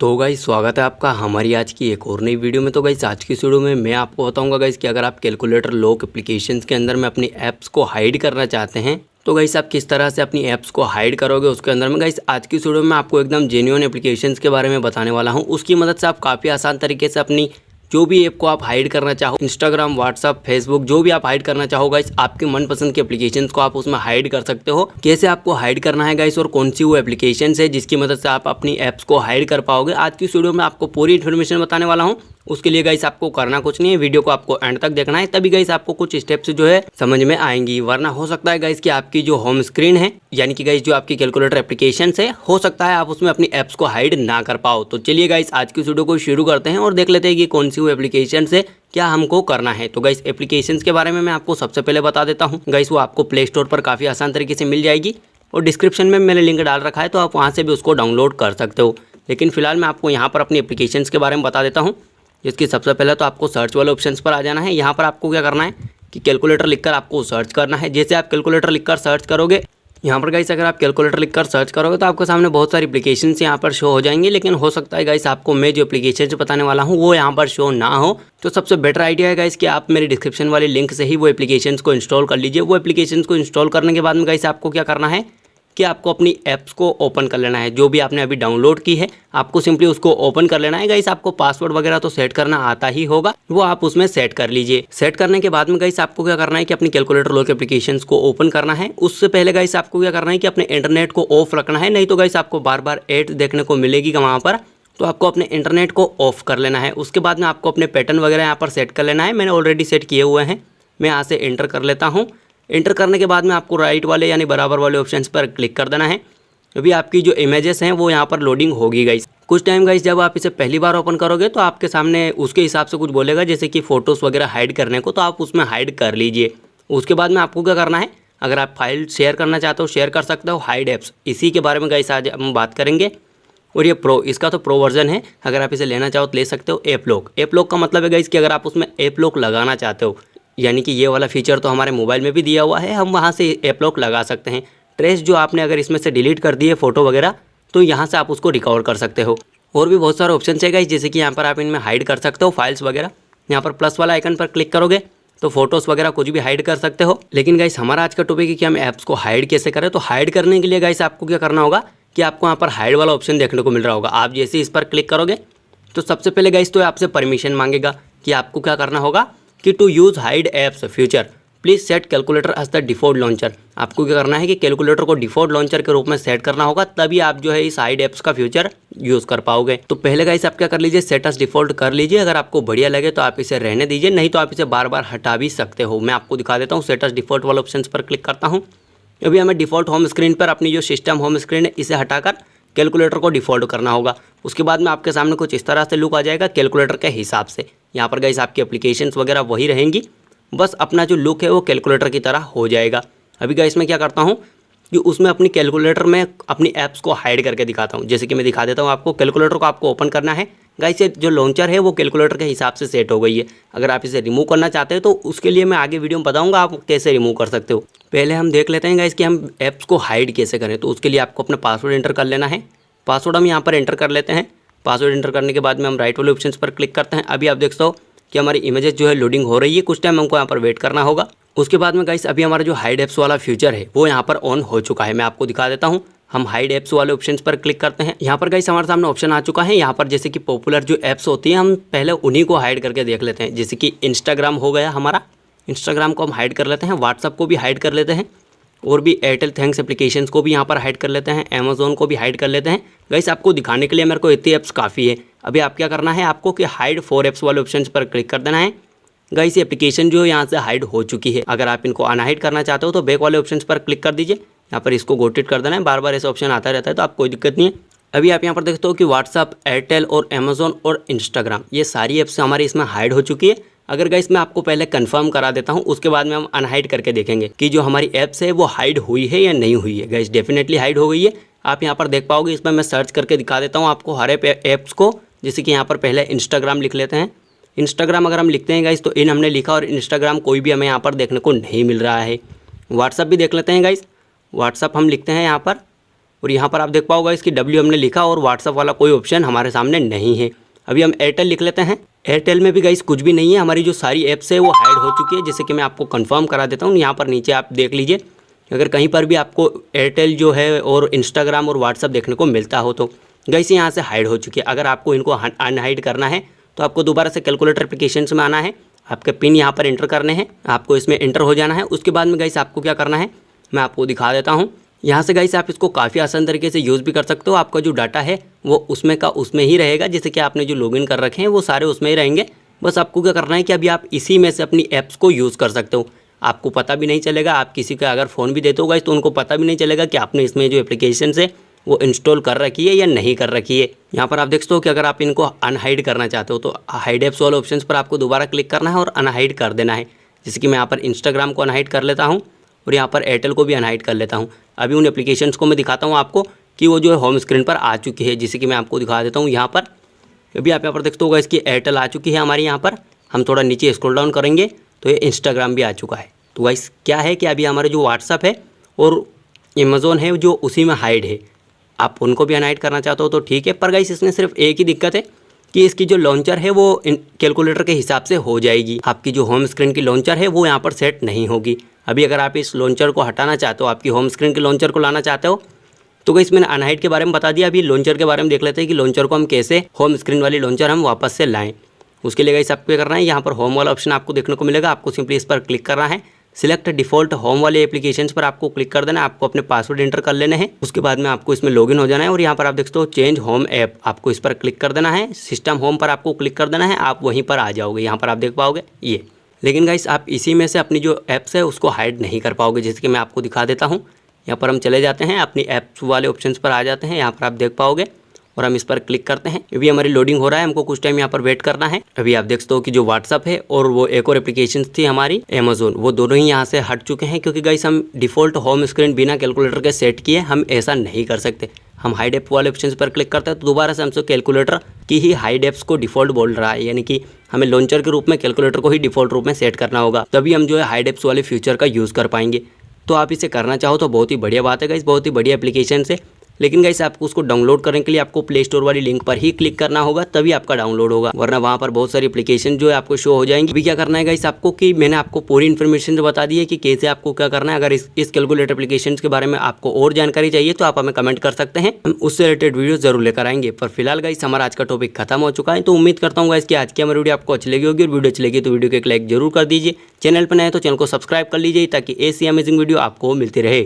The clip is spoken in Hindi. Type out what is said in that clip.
तो गाइस स्वागत है आपका हमारी आज की एक और नई वीडियो में। तो गाइस आज की इस वीडियो में मैं आपको बताऊंगा गाइस कि अगर आप कैलकुलेटर लॉक एप्लीकेशंस के अंदर में अपनी ऐप्स को हाइड करना चाहते हैं तो गाइस आप किस तरह से अपनी ऐप्स को हाइड करोगे उसके अंदर में। गाइस आज की इस वीडियो में आपको एकदम जेन्युइन एप्लीकेशंस के बारे में बताने वाला हूँ। उसकी मदद से आप काफ़ी आसान तरीके से अपनी जो भी ऐप को आप हाइड करना चाहो, इंस्टाग्राम, व्हाट्सअप, फेसबुक, जो भी आप हाइड करना चाहो गाइस, आपके मनपसंद की एप्लीकेशंस को आप उसमें हाइड कर सकते हो। कैसे आपको हाइड करना है गाइस और कौन सी वो एप्लीकेशंस है जिसकी मदद से आप अपनी ऐप्स को हाइड कर पाओगे, आज की इस वीडियो में आपको पूरी इन्फॉर्मेशन बताने वाला हूँ। उसके लिए गाइस आपको करना कुछ नहीं है, वीडियो को आपको एंड तक देखना है, तभी गाइस आपको कुछ स्टेप्स जो है समझ में आएंगी। वरना हो सकता है गाइस कि आपकी जो होम स्क्रीन है यानी कि गाइस जो आपकी कैलकुलेटर एप्लीकेशन है, हो सकता है आप उसमें अपनी ऐप्स को हाइड ना कर पाओ। तो चलिए गाइस आज की इस वीडियो को शुरू करते हैं और देख लेते हैं कि कौन सी वो एप्लीकेशन है, क्या हमको करना है। तो गाइस एप्लीकेशंस के बारे में मैं आपको सबसे पहले बता देता हूँ। गाइस वो आपको प्ले स्टोर पर काफ़ी आसान तरीके से मिल जाएगी और डिस्क्रिप्शन में मैंने लिंक डाल रखा है, तो आप वहाँ से भी उसको डाउनलोड कर सकते हो। लेकिन फिलहाल मैं आपको यहाँ पर अपनी एप्लीकेशंस के बारे में बता देता हूँ। जिसकी सबसे पहले तो आपको सर्च वाले ऑप्शंस पर आ जाना है। यहाँ पर आपको क्या करना है कि कैलकुलेटर लिखकर आपको सर्च करना है। जैसे आप कैलकुलेटर लिखकर सर्च करोगे, यहाँ पर गाइस अगर आप कैलकुलेटर लिखकर सर्च करोगे तो आपके सामने बहुत सारी एप्लीकेशंस यहाँ पर शो हो जाएंगी। लेकिन हो सकता है गाइस आपको मैं जो एप्लीकेशन बताने वाला हूँ वो यहाँ पर शो ना हो, तो सबसे बेटर आइडिया है गाइस कि आप मेरी डिस्क्रिप्शन वाले लिंक से ही वो एप्लीकेशंस को इंस्टॉल कर लीजिए। वो एप्लीकेशंस को इंस्टॉल करने के बाद में गाइस आपको क्या करना है कि आपको अपनी ऐप्स को ओपन कर लेना है। जो भी आपने अभी डाउनलोड की है आपको सिंपली उसको ओपन कर लेना है। गाइस आपको पासवर्ड वगैरह तो सेट करना आता ही होगा, वो आप उसमें सेट कर लीजिए। सेट करने के बाद में गाइस आपको क्या करना है कि अपनी कैलकुलेटर लॉक एप्लीकेशंस को ओपन करना है। उससे पहले गाइस आपको क्या करना है कि अपने इंटरनेट को ऑफ रखना है, नहीं तो गाइस आपको बार बार ऐड देखने को मिलेगी वहाँ पर। तो आपको अपने इंटरनेट को ऑफ कर लेना है। उसके बाद में आपको अपने पैटर्न वगैरह यहाँ पर सेट कर लेना है। मैंने ऑलरेडी सेट किए हुए हैं, मैं यहाँ से एंटर कर लेता हूँ। एंटर करने के बाद में आपको राइट वाले यानी बराबर वाले ऑप्शंस पर क्लिक कर देना है। अभी आपकी जो इमेजेस हैं वो यहाँ पर लोडिंग होगी गाइस। कुछ टाइम गाइस जब आप इसे पहली बार ओपन करोगे तो आपके सामने उसके हिसाब से कुछ बोलेगा, जैसे कि फ़ोटोज़ वगैरह हाइड करने को, तो आप उसमें हाइड कर लीजिए। उसके बाद में आपको क्या करना है, अगर आप फाइल शेयर करना चाहते हो शेयर कर सकते हो। हाइड ऐप्स, इसी के बारे में गाइस आज हम बात करेंगे। और ये प्रो, इसका तो प्रो वर्जन है, अगर आप इसे लेना चाहो तो ले सकते हो। ऐप लॉक, ऐप लॉक का मतलब है गाइस कि अगर आप उसमें ऐप लॉक लगाना चाहते हो, यानी कि ये वाला फीचर तो हमारे मोबाइल में भी दिया हुआ है, हम वहाँ से ऐप लॉक लगा सकते हैं। ट्रेस जो आपने अगर इसमें से डिलीट कर दिए फ़ोटो वगैरह, तो यहाँ से आप उसको रिकवर कर सकते हो। और भी बहुत सारे ऑप्शन है गाइस, जैसे कि यहाँ पर आप इनमें हाइड कर सकते हो फाइल्स वगैरह। यहाँ पर प्लस वाला आइकन पर क्लिक करोगे तो फोटोज़ वगैरह कुछ भी हाइड कर सकते हो। लेकिन गाइस हमारा आज का टॉपिक है कि हम ऐप्स को हाइड कैसे करें। तो हाइड करने के लिए गाइस आपको क्या करना होगा कि आपको यहाँ पर हाइड वाला ऑप्शन देखने को मिल रहा होगा। आप जैसे इस पर क्लिक करोगे तो सबसे पहले गाइस तो आपसे परमिशन मांगेगा कि आपको क्या करना होगा कि to use hide apps future please set calculator as the default launcher. आपको क्या करना है कि कैलकुलेटर को डिफ़ॉल्ट लॉन्चर के रूप में सेट करना होगा, तभी आप जो है इस हाइड ऐप्स का फ्यूचर यूज़ कर पाओगे। तो पहले गाइस आप क्या कर लीजिए, सेट एज डिफ़ॉल्ट कर लीजिए। अगर आपको बढ़िया लगे तो आप इसे रहने दीजिए, नहीं तो आप इसे बार बार हटा भी सकते हो। मैं आपको दिखा देता हूँ। सेट एज डिफ़ॉल्ट वाले ऑप्शन पर क्लिक करता हूँ। अभी हमें डिफ़ॉल्ट होम स्क्रीन पर अपनी जो सिस्टम होम स्क्रीन है इसे हटाकर कैलकुलेटर को डिफ़ॉल्ट करना होगा। उसके बाद में आपके सामने कुछ इस तरह से लुक आ जाएगा कैलकुलेटर के हिसाब से। यहाँ पर गाइस आपकी एप्लीकेशंस वगैरह वही रहेंगी, बस अपना जो लुक है वो कैलकुलेटर की तरह हो जाएगा। अभी गाइस मैं क्या करता हूँ कि उसमें अपनी कैलकुलेटर में अपनी ऐप्स को हाइड करके दिखाता हूँ। जैसे कि मैं दिखा देता हूँ आपको। कैलकुलेटर को आपको ओपन करना है गाइस। ये जो लॉन्चर है वो कैलकुलेटर के हिसाब से सेट हो गई है। अगर आप इसे रिमूव करना चाहते हो तो उसके लिए मैं आगे वीडियो में बताऊँगा आप कैसे रिमूव कर सकते हो। पहले हम देख लेते हैं गाइस कि हम ऐप्स को हाइड कैसे करें। तो उसके लिए आपको अपना पासवर्ड एंटर कर लेना है। पासवर्ड हम यहाँ पर एंटर कर लेते हैं। पासवर्ड एंटर करने के बाद में हम राइट वाले ऑप्शन पर क्लिक करते हैं। अभी आप देख सकते हो कि हमारी इमेजेस जो है लोडिंग हो रही है। कुछ टाइम हमको यहाँ पर वेट करना होगा। उसके बाद में गाइस अभी हमारा जो हाइड ऐप्स वाला फीचर है वो यहाँ पर ऑन हो चुका है। मैं आपको दिखा देता हूँ। हम हाइड ऐप्स वाले ऑप्शंस पर क्लिक करते हैं। यहाँ पर गाइस हमारे सामने ऑप्शन आ चुका है। यहाँ पर जैसे कि पॉपुलर जो ऐप्स होती हैं हम पहले उन्हीं को हाइड करके देख लेते हैं। जैसे कि इंस्टाग्राम हो गया हमारा, इंस्टाग्राम को हम हाइड कर लेते हैं। व्हाट्सअप को भी हाइड कर लेते हैं और भी एयरटेल थैंक्स एप्लीकेशंस को भी यहाँ पर हाइड कर लेते हैं। अमेज़ॉन को भी हाइड कर लेते हैं। गाइस आपको दिखाने के लिए मेरे को इतनी ऐप्स काफ़ी है। अभी आप क्या करना है आपको कि हाइड 4 ऐप्स वाले ऑप्शन पर क्लिक कर देना है। गाइस ये एप्लीकेशन जो है यहाँ से हाइड हो चुकी है। अगर आप इनको अनहाइड करना चाहते हो तो बैक वाले ऑप्शन पर क्लिक कर दीजिए। यहाँ पर इसको गोटेड कर देना है। बार बार ऐसा ऑप्शन आता रहता है तो आप कोई दिक्कत नहीं है। अभी आप यहाँ पर देखते हो कि व्हाट्सअप, एयरटेल और अमेज़ॉन और इंस्टाग्राम ये सारी ऐप्स हमारी इसमें हाइड हो चुकी है। अगर गाइस मैं आपको पहले कंफर्म करा देता हूँ, उसके बाद में हम अनहाइड करके देखेंगे कि जो हमारी ऐप्स है वो हाइड हुई है या नहीं हुई है। गाइस डेफिनेटली हाइड हो गई है, आप यहाँ पर देख पाओगे। इसमें मैं सर्च करके दिखा देता हूँ आपको हर ऐप्स को। जैसे कि यहाँ पर पहले इंस्टाग्राम लिख लेते हैं। इंस्टाग्राम अगर हम लिखते हैं गाइस तो इन हमने लिखा और इंस्टाग्राम कोई भी हमें यहाँ पर देखने को नहीं मिल रहा है। व्हाट्सअप भी देख लेते हैं गाइस। व्हाट्सअप हम लिखते हैं यहाँ पर और यहाँ पर आप देख पाओगे इसकी W हमने लिखा और व्हाट्सअप वाला कोई ऑप्शन हमारे सामने नहीं है। अभी हम एयरटेल लिख लेते हैं। एयरटेल में भी गाइस कुछ भी नहीं है, हमारी जो सारी ऐप्स है वो हाइड हो चुकी है, जैसे कि मैं आपको कंफर्म करा देता हूँ। यहाँ पर नीचे आप देख लीजिए, अगर कहीं पर भी आपको एयरटेल जो है और इंस्टाग्राम और व्हाट्सअप देखने को मिलता हो तो गाइस यहाँ से हाइड हो चुकी है। अगर आपको इनको अनहाइड करना है तो आपको दोबारा से कैलकुलेटर एप्लीकेशंस में आना है, आपके पिन यहाँ पर एंटर करने हैं, आपको इसमें एंटर हो जाना है। उसके बाद में गाइस आपको क्या करना है मैं आपको दिखा देता हूँ। यहाँ से गाइस आप इसको काफ़ी आसान तरीके से यूज़ भी कर सकते हो। आपका जो डाटा है वो उसमें का उसमें ही रहेगा, जैसे कि आपने जो लॉगिन कर रखे हैं वो सारे उसमें ही रहेंगे। बस आपको क्या करना है कि अभी आप इसी में से अपनी ऐप्स को यूज़ कर सकते हो, आपको पता भी नहीं चलेगा। आप किसी का अगर फ़ोन भी देते हो गाइस तो उनको पता भी नहीं चलेगा कि आपने इसमें जो एप्लीकेशन है वो इंस्टॉल कर रखी है या नहीं कर रखी है। यहाँ पर आप देख सकते हो कि अगर आप इनको अनहाइड करना चाहते हो तो हाइड ऐप्स वाले ऑप्शन पर आपको दोबारा क्लिक करना है और अनहाइड कर देना है। जैसे कि मैं यहाँ पर इंस्टाग्राम को अनहाइड कर लेता हूँ और यहाँ पर एयरटेल को भी अनहाइड कर लेता हूँ। अभी उन एप्लीकेशंस को मैं दिखाता हूँ आपको कि वो जो है होम स्क्रीन पर आ चुकी है, जैसे कि मैं आपको दिखा देता हूँ। यहाँ पर अभी आप यहाँ पर देखते होगा इसकी एयरटेल आ चुकी है हमारी। यहाँ पर हम थोड़ा नीचे स्क्रॉल डाउन करेंगे तो ये इंस्टाग्राम भी आ चुका है। तो गाइस क्या है कि अभी हमारे जो व्हाट्सअप है और अमेज़ॉन है जो उसी में हाइड है, आप उनको भी अनहाइड करना चाहते हो तो ठीक है। पर गाइस इसमें सिर्फ एक ही दिक्कत है कि इसकी जो लॉन्चर है वो कैलकुलेटर के हिसाब से हो जाएगी, आपकी जो होम स्क्रीन की लॉन्चर है वो यहाँ पर सेट नहीं होगी। अभी अगर आप इस लॉन्चर को हटाना चाहते हो, आपकी होम स्क्रीन के लॉन्चर को लाना चाहते हो तो गाइस मैंने अनहाइड के बारे में बता दिया। अभी लॉन्चर के बारे में देख लेते हैं कि लॉन्चर को हम कैसे, होम स्क्रीन वाली लॉन्चर हम वापस से लाएँ। उसके लिए गाइस आपको क्या करना है, यहाँ पर होम वाला ऑप्शन आपको देखने को मिलेगा, आपको सिंपली इस पर क्लिक करना है। सिलेक्ट डिफॉल्ट होम वाले एप्लीकेशंस पर आपको क्लिक कर देना है, आपको अपने पासवर्ड एंटर कर लेने हैं। उसके बाद में आपको इसमें लॉगिन हो जाना है और यहाँ पर आप देखते हो चेंज होम ऐप, आपको इस पर क्लिक कर देना है। सिस्टम होम पर आपको क्लिक कर देना है, आप वहीं पर आ जाओगे। यहाँ पर आप देख पाओगे ये, लेकिन गाइस आप इसी में से अपनी जो ऐप्स है उसको हाइड नहीं कर पाओगे, जैसे कि मैं आपको दिखा देता हूँ। यहाँ पर हम चले जाते हैं, अपनी ऐप्स वाले ऑप्शन पर आ जाते हैं, यहाँ पर आप देख पाओगे और हम इस पर क्लिक करते हैं। अभी हमारी लोडिंग हो रहा है, हमको कुछ टाइम यहाँ पर वेट करना है। अभी आप देख सकते हो कि जो व्हाट्सअप है और वो एक और एप्लीकेशन थी हमारी अमेज़ॉन, वो दोनों ही यहाँ से हट चुके हैं, क्योंकि गाइस हम डिफ़ॉल्ट होम स्क्रीन बिना कैलकुलेटर के सेट किए हम ऐसा नहीं कर सकते। हम हाइड ऐप वाले ऑप्शन पर क्लिक करते हैं तो दोबारा से हमसे कैलकुलेटर की ही हाइड ऐप्स को डिफ़ॉल्ट बोल रहा है, यानी कि हमें लॉन्चर के रूप में कैलकुलेटर को ही डिफ़ॉल्ट रूप में सेट करना होगा, तभी हम जो है हाइड ऐप्स वाले फीचर का यूज़ कर पाएंगे। तो आप इसे करना चाहो तो बहुत ही बढ़िया बात है गाइस, बहुत ही बढ़िया एप्लीकेशन है। लेकिन गाइस आपको उसको डाउनलोड करने के लिए आपको प्ले स्टोर वाली लिंक पर ही क्लिक करना होगा, तभी आपका डाउनलोड होगा, वरना वहाँ पर बहुत सारी एप्लीकेशन जो है आपको शो हो जाएंगी। अभी क्या करना है गाइस आपको, कि मैंने आपको पूरी इन्फॉर्मेशन बता दी है कि कैसे आपको क्या करना है। अगर इस कैलकुलेटर एप्लीकेशन के बारे में आपको और जानकारी चाहिए तो आप हमें कमेंट कर सकते हैं, हम उससे रिलेटेड वीडियो जरूर लेकर आएंगे। पर फिलहाल गाइस हमारा आज का टॉपिक खत्म हो चुका है, तो उम्मीद करता हूँ गाइस कि आज की हमारी वीडियो आपको अच्छी लगी होगी। और वीडियो अच्छी लगी तो वीडियो को एक लाइक जरूर कर दीजिए, चैनल पर नए तो चैनल को सब्सक्राइब कर लीजिए ताकि ऐसी अमेजिंग वीडियो आपको मिलती रहे।